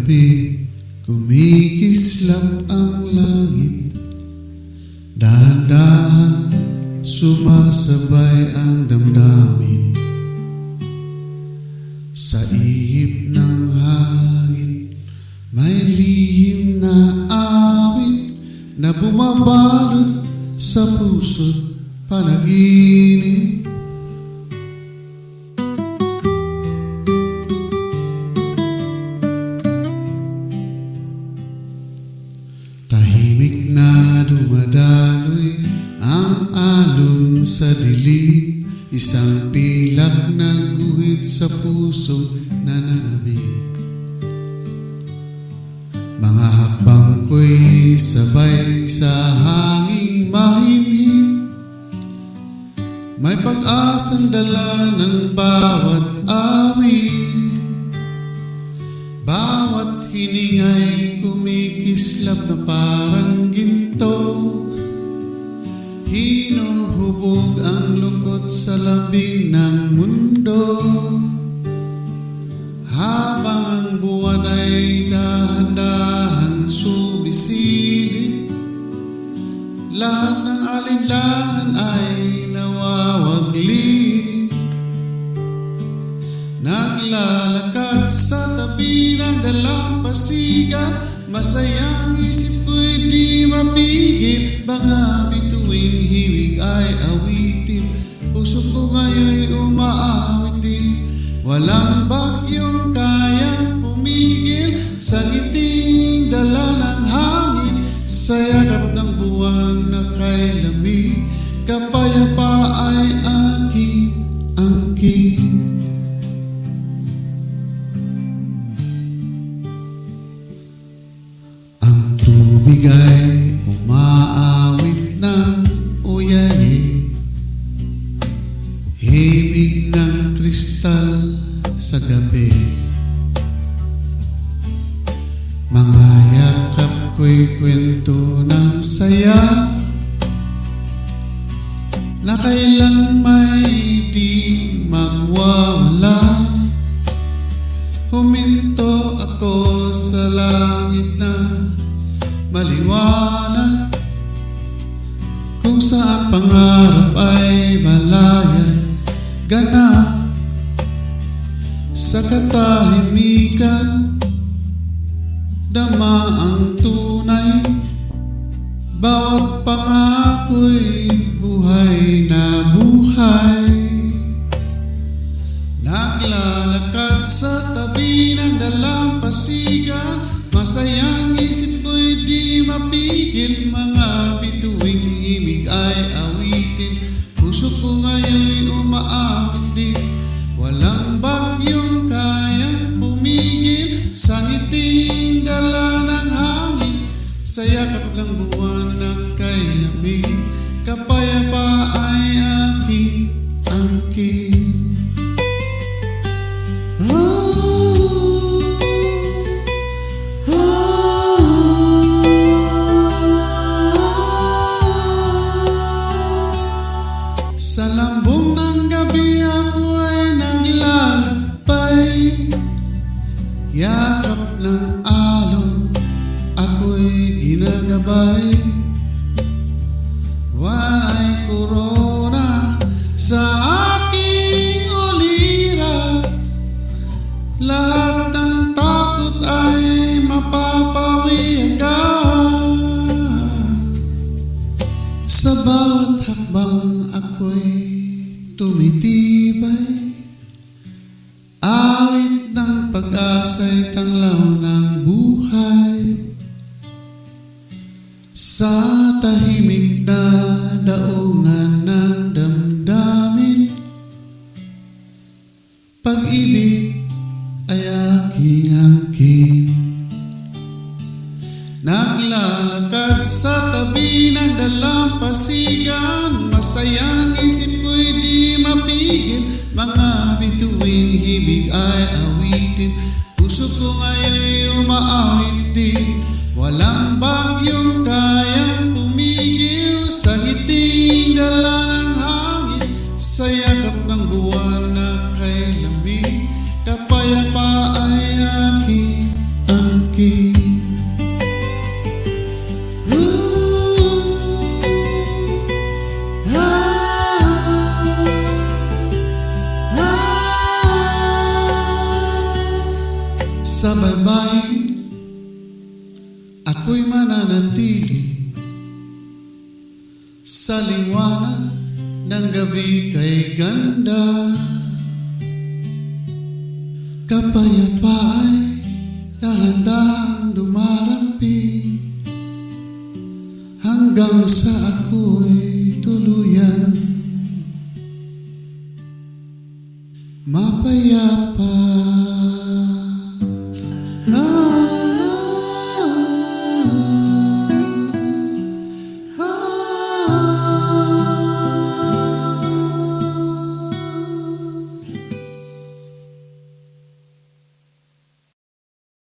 gabi, kumikislap ang langit. Dahan-dahan sumasabay ang damdamin. Sa ihip ng hangin, may lihim na awit na bumabalot sa puso't panaginip. Tahimik na dumadaloy ang alon sa dilim, isang pilak na guhit sa puso na nanabig. Mga hakbang ko'y sabay sa hanging mahimim, may pag-asang dala ng bawat awit. Bawat hiningay kumikislap na parang ginto, hinuhubog ang lungkot sa labing ng mundo. Habang ang buwan ay dahan-dahang sumisilip, lahat ng alinlangan ay nawawagli. Naglalakad sa tabi ng dalampasigan, masayang isip ko'y di mapigil. Mga bituing himig ay awitin, puso ko ngayon'y umaawit din. Walang bagyong kayang pumigil sa ngiting dala ng hangin. Sa yakap ng buwan na kay lamig, kapayapa ay aking angkin. Ang tubig ay umaawit ng uyayi, himig ng kristal sa gabi. Mga yakap ko'y kwento ng saya na kailan may di magwawala. Huminto ako sa langit na maliwanag, kung saan pangarap ay malayan ganap. Sa katahimikan, dama ang tunay, bawat pangako'y buhay na buhay. Naglalakad sa tabi ng dalampasigan, masayang isip ko'y di mapigil. Mga bituing himig ay awitin, puso ko ngayon'y umaawit din. Walang bagyong kayang pumigil sa ngiting dala ng hangin. Sa yakap ng buwan na kay lamig, kapayapa ay aking angkin. Sa lambong ng gabi ako ay naglalakbay, yakap ng alon ako'y ginagabay. Buwan ay korona sa aking ulira, lahat ng takot ay mapapawi agad. Sa bawat hakbang ako'y tumitibay, awit ng pag-asa'y tanglaw ng buhay. Sa tahimik na daungan ng damdamin, pag-ibig ay aking angkin. Naglalakad sa tabi ng dalampasigan, masayang isip ko'y di mapigil. Mga bituing himig ay awitin, puso ko ngayon'y umaawit din. Walang bagyong kayang pumigil sa ngiting dala ng hangin. Sa yakap ng buwan na kay lamig, kapayapa ay aking angkin. Sa baybayin, ako'y mananatili sa liwanag ng gabi kay ganda. Kapayapa'y dahan-dahang dumarampi hanggang sa ako'y tuluyan. Mapayapa